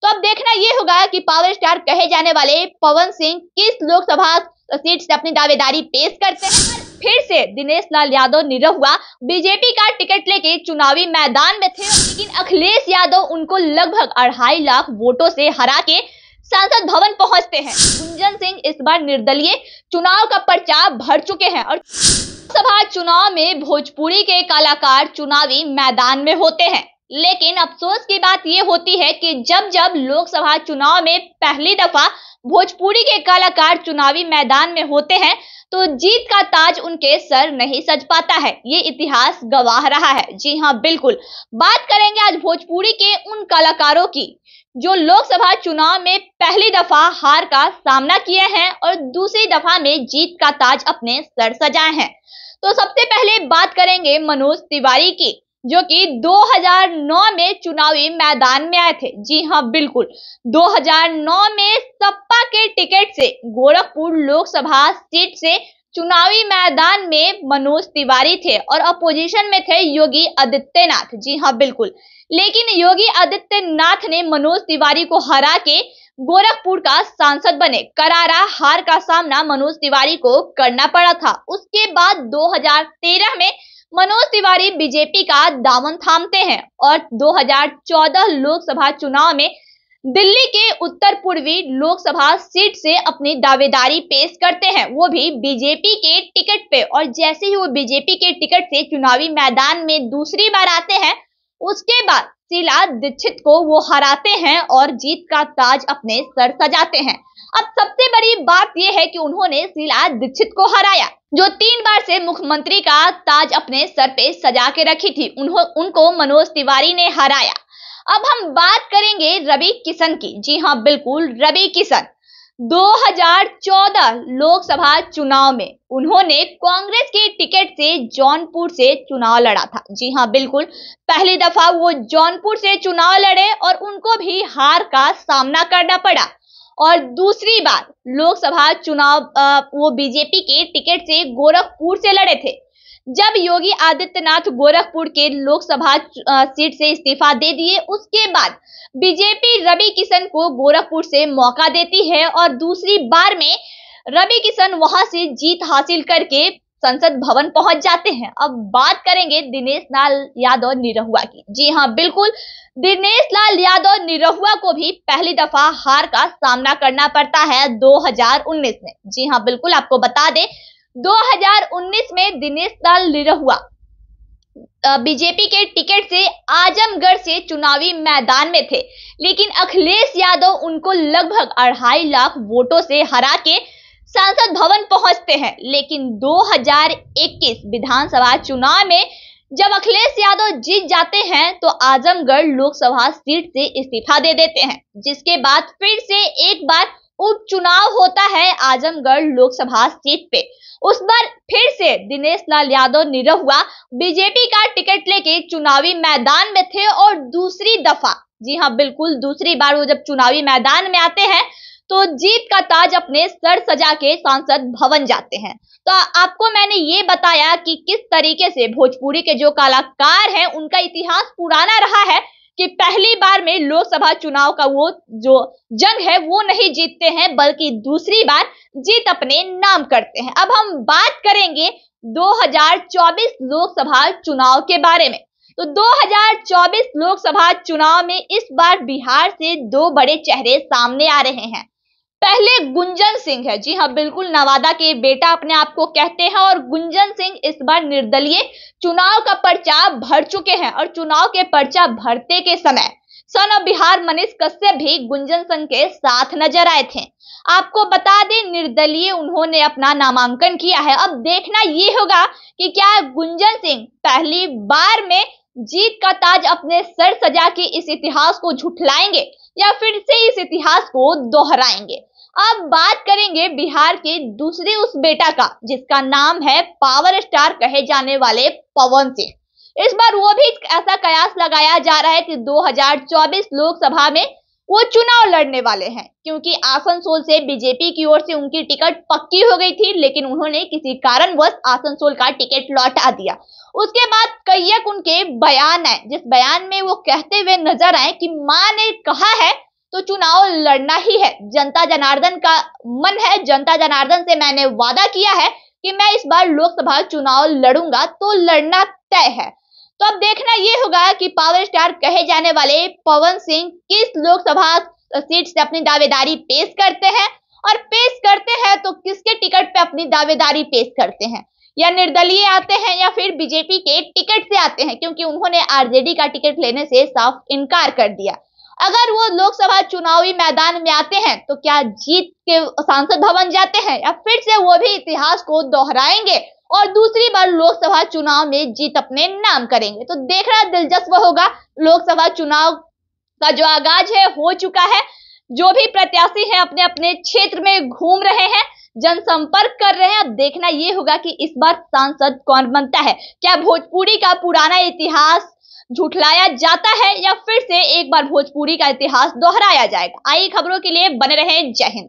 तो अब देखना ये होगा कि पावर स्टार कहे जाने वाले पवन सिंह किस लोकसभा सीट से अपनी दावेदारी पेश करते हैं। फिर से दिनेश लाल यादव निरहुआ बीजेपी का टिकट लेके चुनावी मैदान में थे, लेकिन अखिलेश यादव उनको लगभग 2.5 लाख वोटों से हरा के संसद भवन पहुंचते हैं। गुंजन सिंह इस बार निर्दलीय चुनाव का पर्चा भर चुके हैं और लोकसभा चुनाव में भोजपुरी के कलाकार चुनावी मैदान में होते हैं। लेकिन अफसोस की बात यह होती है कि जब जब लोकसभा चुनाव में पहली दफा भोजपुरी के कलाकार चुनावी मैदान में होते हैं तो जीत का ताज उनके सर नहीं सज पाता है। ये इतिहास गवाह रहा है। जी हाँ, बिल्कुल बात करेंगे आज भोजपुरी के उन कलाकारों की जो लोकसभा चुनाव में पहली दफा हार का सामना किए हैं और दूसरी दफा में जीत का ताज अपने सर सजाए हैं। तो सबसे पहले बात करेंगे मनोज तिवारी की, जो कि 2009 में चुनावी मैदान में आए थे। जी हाँ, बिल्कुल 2009 में सपा के टिकट से गोरखपुर लोकसभा सीट से चुनावी मैदान में मनोज तिवारी थे और अपोजिशन में थे योगी आदित्यनाथ। जी हाँ, बिल्कुल, लेकिन योगी आदित्यनाथ ने मनोज तिवारी को हरा के गोरखपुर का सांसद बने। करारा हार का सामना मनोज तिवारी को करना पड़ा था। उसके बाद 2013 में मनोज तिवारी बीजेपी का दामन थामते हैं और 2014 लोकसभा चुनाव में दिल्ली के उत्तर पूर्वी लोकसभा सीट से अपनी दावेदारी पेश करते हैं, वो भी बीजेपी के टिकट पे। और जैसे ही वो बीजेपी के टिकट से चुनावी मैदान में दूसरी बार आते हैं, उसके बाद शीला दीक्षित को वो हराते हैं और जीत का ताज अपने सर सजाते हैं। अब सबसे बड़ी बात यह है कि उन्होंने शीला दीक्षित को हराया, जो 3 बार से मुख्यमंत्री का ताज अपने सर पे सजा के रखी थी। उनको मनोज तिवारी ने हराया। अब हम बात करेंगे रवि किशन की। जी हाँ, बिल्कुल रवि किशन 2014 लोकसभा चुनाव में उन्होंने कांग्रेस के टिकट से जौनपुर से चुनाव लड़ा था। जी हाँ, बिल्कुल पहली दफा वो जौनपुर से चुनाव लड़े और उनको भी हार का सामना करना पड़ा। और दूसरी बार लोकसभा चुनाव वो बीजेपी के टिकट से गोरखपुर से लड़े थे। जब योगी आदित्यनाथ गोरखपुर के लोकसभा सीट से इस्तीफा दे दिए, उसके बाद बीजेपी रवि किशन को गोरखपुर से मौका देती है और दूसरी बार में रवि किशन वहां से जीत हासिल करके संसद भवन पहुंच जाते हैं। अब बात करेंगे दिनेश लाल यादव निरहुआ की। जी हाँ, बिल्कुल दिनेश लाल यादव निरहुआ को भी पहली दफा हार का सामना करना पड़ता है 2019 में। जी हाँ, बिल्कुल आपको बता दें 2019 में दिनेश लाल निरहुआ बीजेपी के टिकट से आजमगढ़ से चुनावी मैदान में थे, लेकिन अखिलेश यादव उनको लगभग 2.5 लाख वोटों से हरा के संसद भवन पहुंचते हैं। लेकिन 2021 विधानसभा चुनाव में जब अखिलेश यादव जीत जाते हैं तो आजमगढ़ लोकसभा सीट से इस्तीफा दे देते हैं, जिसके बाद फिर से एक बार उपचुनाव होता है आजमगढ़ लोकसभा सीट पे। उस बार फिर से दिनेश लाल यादव निरहुआ बीजेपी का टिकट लेके चुनावी मैदान में थे और दूसरी दफा, जी हाँ बिल्कुल दूसरी बार वो जब चुनावी मैदान में आते हैं तो जीत का ताज अपने सर सजा के सांसद भवन जाते हैं। तो आपको मैंने ये बताया कि किस तरीके से भोजपुरी के जो कलाकार हैं उनका इतिहास पुराना रहा है कि पहली बार में लोकसभा चुनाव का वो जो जंग है वो नहीं जीतते हैं, बल्कि दूसरी बार जीत अपने नाम करते हैं। अब हम बात करेंगे 2024 लोकसभा चुनाव के बारे में। तो 2024 लोकसभा चुनाव में इस बार बिहार से 2 बड़े चेहरे सामने आ रहे हैं। पहले गुंजन सिंह है, जी हाँ बिल्कुल नवादा के बेटा अपने आप को कहते हैं, और गुंजन सिंह इस बार निर्दलीय चुनाव का पर्चा भर चुके हैं। और चुनाव के पर्चा भरते के समय सन ऑफ बिहार मनीष कश्यप भी गुंजन सिंह के साथ नजर आए थे। आपको बता दें निर्दलीय उन्होंने अपना नामांकन किया है। अब देखना ये होगा कि क्या गुंजन सिंह पहली बार में जीत का ताज अपने सर सजा के इस इतिहास को झुठलाएंगे या फिर से इस इतिहास को दोहराएंगे। अब बात करेंगे बिहार के दूसरे उस बेटा का जिसका नाम है पावर स्टार कहे जाने वाले पवन सिंह। इस बार वो भी ऐसा कयास लगाया जा रहा है कि 2024 लोकसभा में वो चुनाव लड़ने वाले हैं, क्योंकि आसनसोल से बीजेपी की ओर से उनकी टिकट पक्की हो गई थी, लेकिन उन्होंने किसी कारणवश आसनसोल का टिकट लौटा दिया। उसके बाद कईक उनके बयान आए, जिस बयान में वो कहते हुए नजर आए कि मां ने कहा है तो चुनाव लड़ना ही है। जनता जनार्दन का मन है, जनता जनार्दन से मैंने वादा किया है कि मैं इस बार लोकसभा चुनाव लड़ूंगा, तो लड़ना तय है। तो अब देखना ये होगा कि पावर स्टार कहे जाने वाले पवन सिंह किस लोकसभा सीट से अपनी दावेदारी पेश करते हैं, और पेश करते हैं तो किसके टिकट पे अपनी दावेदारी पेश करते हैं, या निर्दलीय आते हैं या फिर बीजेपी के टिकट से आते हैं, क्योंकि उन्होंने आरजेडी का टिकट लेने से साफ इनकार कर दिया। अगर वो लोकसभा चुनावी मैदान में आते हैं तो क्या जीत के सांसद भवन जाते हैं, या फिर से वो भी इतिहास को दोहराएंगे और दूसरी बार लोकसभा चुनाव में जीत अपने नाम करेंगे। तो देखना दिलचस्प होगा। लोकसभा चुनाव का जो आगाज है हो चुका है। जो भी प्रत्याशी है अपने अपने क्षेत्र में घूम रहे हैं, जनसंपर्क कर रहे हैं। अब देखना ये होगा कि इस बार सांसद कौन बनता है। क्या भोजपुरी का पुराना इतिहास झुठलाया जाता है, या फिर से एक बार भोजपुरी का इतिहास दोहराया जाएगा। आई खबरों के लिए बने रहें। जय हिंद।